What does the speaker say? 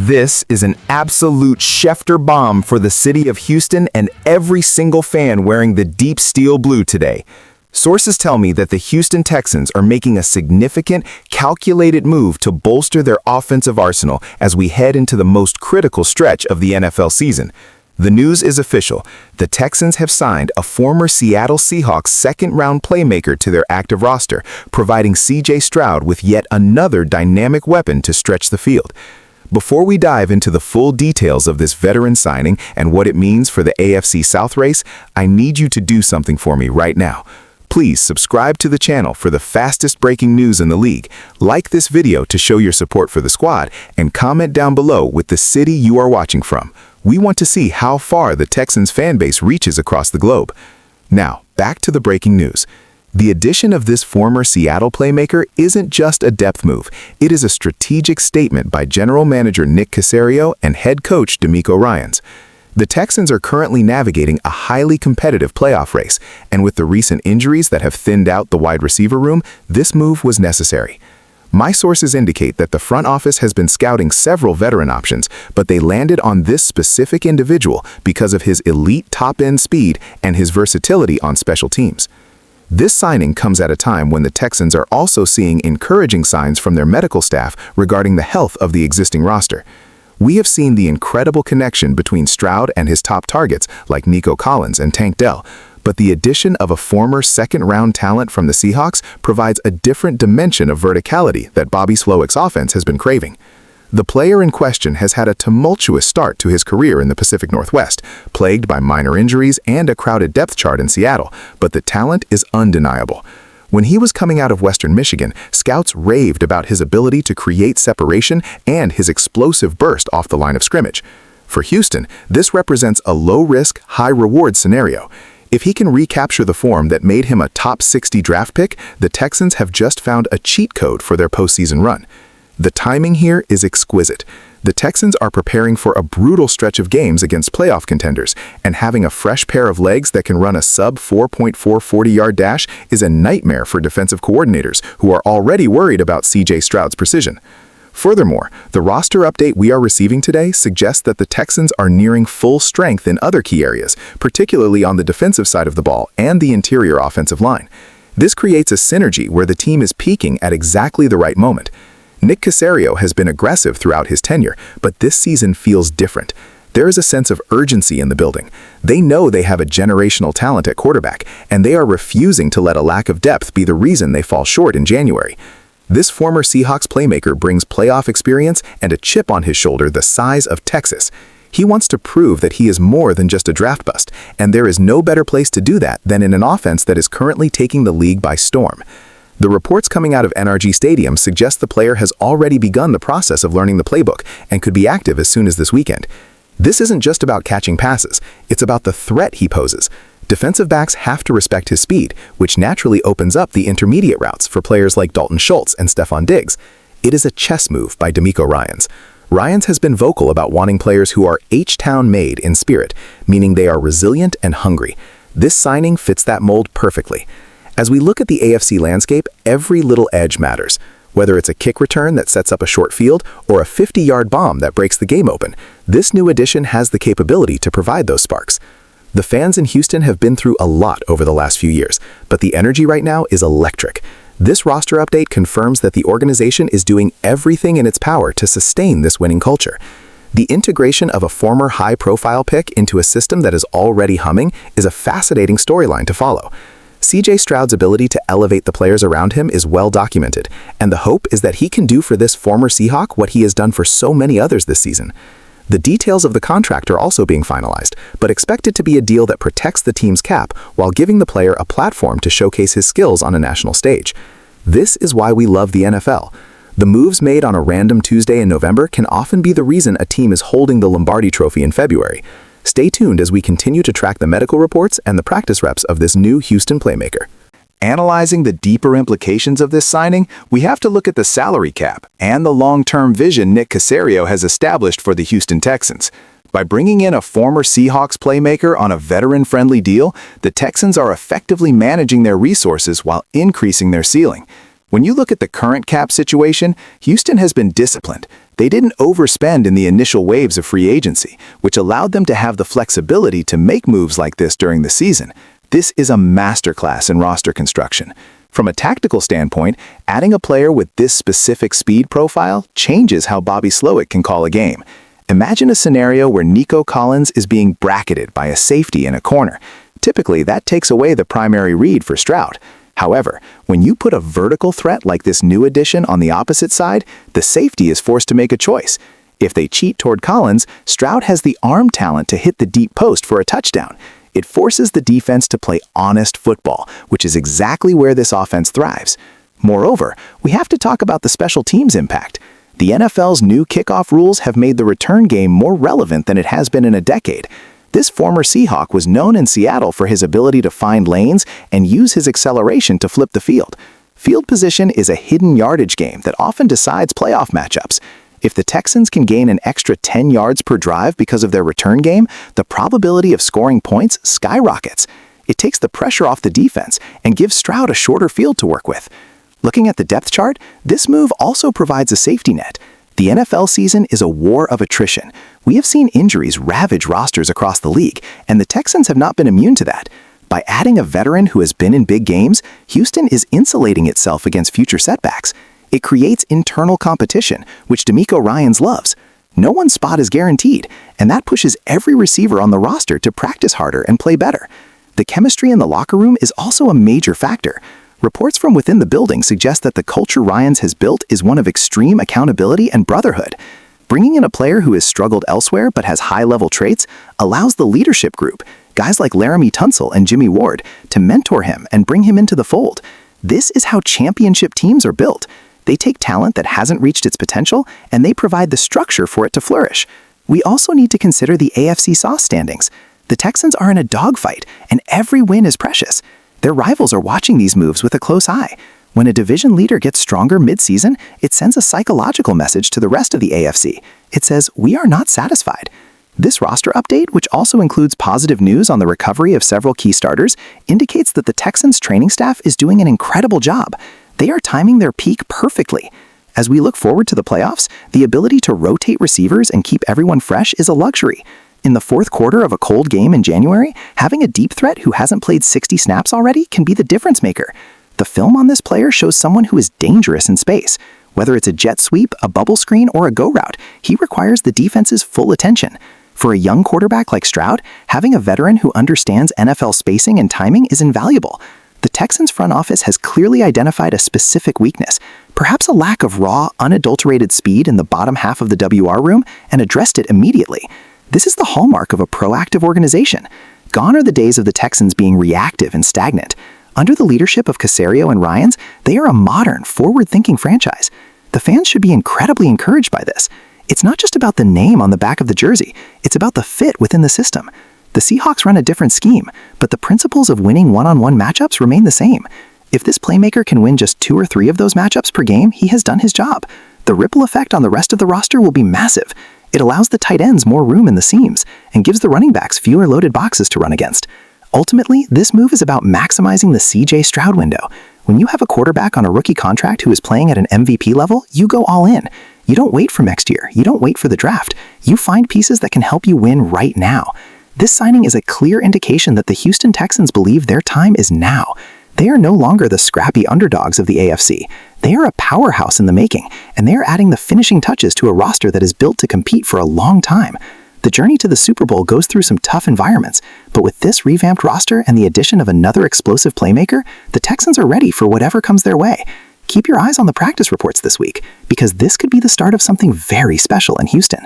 This is an absolute Schefter bomb for the city of Houston and every single fan wearing the deep steel blue today. Sources tell me that the Houston Texans are making a significant, calculated move to bolster their offensive arsenal as we head into the most critical stretch of the NFL season. The news is official. The Texans have signed a former Seattle Seahawks second-round playmaker to their active roster, providing C.J. Stroud with yet another dynamic weapon to stretch the field. Before we dive into the full details of this veteran signing and what it means for the AFC South race, I need you to do something for me right now. Please subscribe to the channel for the fastest breaking news in the league, like this video to show your support for the squad, and comment down below with the city you are watching from. We want to see how far the Texans fan base reaches across the globe. Now, back to the breaking news. The addition of this former Seattle playmaker isn't just a depth move. It is a strategic statement by General Manager Nick Caserio and head coach DeMeco Ryans. The Texans are currently navigating a highly competitive playoff race, and with the recent injuries that have thinned out the wide receiver room, this move was necessary. My sources indicate that the front office has been scouting several veteran options, but they landed on this specific individual because of his elite top-end speed and his versatility on special teams. This signing comes at a time when the Texans are also seeing encouraging signs from their medical staff regarding the health of the existing roster. We have seen the incredible connection between Stroud and his top targets like Nico Collins and Tank Dell, but the addition of a former second-round talent from the Seahawks provides a different dimension of verticality that Bobby Slowick's offense has been craving. The player in question has had a tumultuous start to his career in the Pacific Northwest, plagued by minor injuries and a crowded depth chart in Seattle, but the talent is undeniable. When he was coming out of Western Michigan, scouts raved about his ability to create separation and his explosive burst off the line of scrimmage. For Houston, this represents a low-risk, high-reward scenario. If he can recapture the form that made him a top 60 draft pick, the Texans have just found a cheat code for their postseason run. The timing here is exquisite. The Texans are preparing for a brutal stretch of games against playoff contenders, and having a fresh pair of legs that can run a sub-4.4 40-yard dash is a nightmare for defensive coordinators who are already worried about C.J. Stroud's precision. Furthermore, the roster update we are receiving today suggests that the Texans are nearing full strength in other key areas, particularly on the defensive side of the ball and the interior offensive line. This creates a synergy where the team is peaking at exactly the right moment. Nick Caserio has been aggressive throughout his tenure, but this season feels different. There is a sense of urgency in the building. They know they have a generational talent at quarterback, and they are refusing to let a lack of depth be the reason they fall short in January. This former Seahawks playmaker brings playoff experience and a chip on his shoulder the size of Texas. He wants to prove that he is more than just a draft bust, and there is no better place to do that than in an offense that is currently taking the league by storm. The reports coming out of NRG Stadium suggest the player has already begun the process of learning the playbook and could be active as soon as this weekend. This isn't just about catching passes, it's about the threat he poses. Defensive backs have to respect his speed, which naturally opens up the intermediate routes for players like Dalton Schultz and Stephon Diggs. It is a chess move by DeMeco Ryans. Ryans has been vocal about wanting players who are H-Town made in spirit, meaning they are resilient and hungry. This signing fits that mold perfectly. As we look at the AFC landscape, every little edge matters. Whether it's a kick return that sets up a short field or a 50-yard bomb that breaks the game open, this new addition has the capability to provide those sparks. The fans in Houston have been through a lot over the last few years, but the energy right now is electric. This roster update confirms that the organization is doing everything in its power to sustain this winning culture. The integration of a former high-profile pick into a system that is already humming is a fascinating storyline to follow. C.J. Stroud's ability to elevate the players around him is well documented, and the hope is that he can do for this former Seahawk what he has done for so many others this season. The details of the contract are also being finalized, but expected to be a deal that protects the team's cap while giving the player a platform to showcase his skills on a national stage. This is why we love the NFL. The moves made on a random Tuesday in November can often be the reason a team is holding the Lombardi Trophy in February. Stay tuned as we continue to track the medical reports and the practice reps of this new Houston playmaker. Analyzing the deeper implications of this signing, we have to look at the salary cap and the long-term vision Nick Caserio has established for the Houston Texans. By bringing in a former Seahawks playmaker on a veteran-friendly deal, the Texans are effectively managing their resources while increasing their ceiling. When you look at the current cap situation, Houston has been disciplined. They didn't overspend in the initial waves of free agency, which allowed them to have the flexibility to make moves like this during the season. This is a masterclass in roster construction. From a tactical standpoint, adding a player with this specific speed profile changes how Bobby Slowick can call a game. Imagine a scenario where Nico Collins is being bracketed by a safety in a corner. Typically, that takes away the primary read for Stroud. However, when you put a vertical threat like this new addition on the opposite side, the safety is forced to make a choice. If they cheat toward Collins, Stroud has the arm talent to hit the deep post for a touchdown. It forces the defense to play honest football, which is exactly where this offense thrives. Moreover, we have to talk about the special teams impact. The NFL's new kickoff rules have made the return game more relevant than it has been in a decade. This former Seahawk was known in Seattle for his ability to find lanes and use his acceleration to flip the field. Field position is a hidden yardage game that often decides playoff matchups. If the Texans can gain an extra 10 yards per drive because of their return game, the probability of scoring points skyrockets. It takes the pressure off the defense and gives Stroud a shorter field to work with. Looking at the depth chart, this move also provides a safety net. The NFL season is a war of attrition. We have seen injuries ravage rosters across the league, and the Texans have not been immune to that. By adding a veteran who has been in big games, Houston is insulating itself against future setbacks. It creates internal competition, which DeMeco Ryans loves. No one spot is guaranteed, and that pushes every receiver on the roster to practice harder and play better. The chemistry in the locker room is also a major factor. Reports from within the building suggest that the culture Ryans has built is one of extreme accountability and brotherhood. Bringing in a player who has struggled elsewhere but has high-level traits allows the leadership group, guys like Laramie Tunsil and Jimmy Ward, to mentor him and bring him into the fold. This is how championship teams are built. They take talent that hasn't reached its potential, and they provide the structure for it to flourish. We also need to consider the AFC South standings. The Texans are in a dogfight, and every win is precious. Their rivals are watching these moves with a close eye. When a division leader gets stronger mid-season, it sends a psychological message to the rest of the AFC. It says, "We are not satisfied." This roster update, which also includes positive news on the recovery of several key starters, indicates that the Texans training staff is doing an incredible job. They are timing their peak perfectly. As we look forward to the playoffs, the ability to rotate receivers and keep everyone fresh is a luxury. In the fourth quarter of a cold game in January, having a deep threat who hasn't played 60 snaps already can be the difference maker. The film on this player shows someone who is dangerous in space. Whether it's a jet sweep, a bubble screen, or a go route, he requires the defense's full attention. For a young quarterback like Stroud, having a veteran who understands NFL spacing and timing is invaluable. The Texans front office has clearly identified a specific weakness, perhaps a lack of raw, unadulterated speed in the bottom half of the WR room, and addressed it immediately. This is the hallmark of a proactive organization. Gone are the days of the Texans being reactive and stagnant. Under the leadership of Caserio and Ryans, they are a modern, forward-thinking franchise. The fans should be incredibly encouraged by this. It's not just about the name on the back of the jersey, it's about the fit within the system. The Seahawks run a different scheme, but the principles of winning one-on-one matchups remain the same. If this playmaker can win just 2 or 3 of those matchups per game, he has done his job. The ripple effect on the rest of the roster will be massive. It allows the tight ends more room in the seams and gives the running backs fewer loaded boxes to run against. Ultimately, this move is about maximizing the CJ Stroud window. When you have a quarterback on a rookie contract who is playing at an MVP level, you go all in. You don't wait for next year. You don't wait for the draft. You find pieces that can help you win right now. This signing is a clear indication that the Houston Texans believe their time is now. They are no longer the scrappy underdogs of the AFC. They are a powerhouse in the making, and they are adding the finishing touches to a roster that is built to compete for a long time. The journey to the Super Bowl goes through some tough environments, but with this revamped roster and the addition of another explosive playmaker, the Texans are ready for whatever comes their way. Keep your eyes on the practice reports this week, because this could be the start of something very special in Houston.